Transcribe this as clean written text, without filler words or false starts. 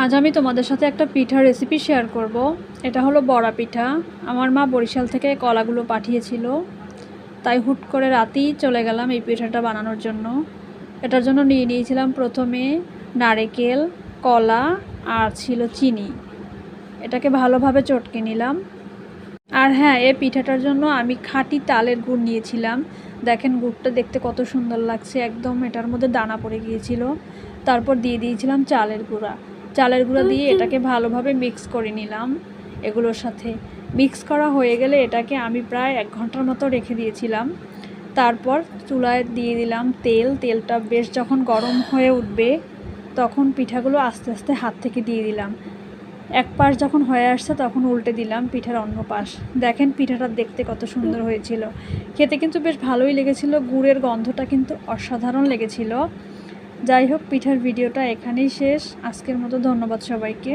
আজ আমি তোমাদের সাথে একটা পিঠার রেসিপি শেয়ার করব। এটা হলো বড়া পিঠা। আমার মা বরিশাল থেকে কলাগুলো পাঠিয়েছিল, তাই হুট করে রাতেই চলে গেলাম এই পিঠাটা বানানোর জন্য। এটার জন্য নিয়ে নিয়েছিলাম প্রথমে নারকেল, কলা আর ছিল চিনি। এটাকে ভালোভাবে চটকে নিলাম। আর হ্যাঁ, এই পিঠাটার জন্য আমি খাঁটি তালের গুড় নিয়েছিলাম। দেখেন গুড়টা দেখতে কত সুন্দর লাগছে, একদম এটার মধ্যে দানা পড়ে গিয়েছিল। তারপর দিয়ে দিয়েছিলাম চালের গুঁড়া। চালের গুঁড়া দিয়ে এটাকে ভালোভাবে মিক্স করে নিলাম এগুলোর সাথে। মিক্স করা হয়ে গেলে এটাকে আমি প্রায় 1 ঘন্টার মতো রেখে দিয়েছিলাম। তারপর চুলায় দিয়ে দিলাম তেল। তেলটা বেশ যখন গরম হয়ে উঠবে তখন পিঠাগুলো আস্তে আস্তে হাত থেকে দিয়ে দিলাম। এক পাশ যখন হয়ে আসছে তখন উল্টে দিলাম পিঠার অন্য পাশ। দেখেন পিঠাটা দেখতে কত সুন্দর হয়েছিল, খেতে কিন্তু বেশ ভালোই লেগেছিল। গুড়ের গন্ধটা কিন্তু অসাধারণ লেগেছিল। যাই হোক, পিঠার ভিডিওটা এখানেই শেষ। আজকের মতো ধন্যবাদ সবাইকে।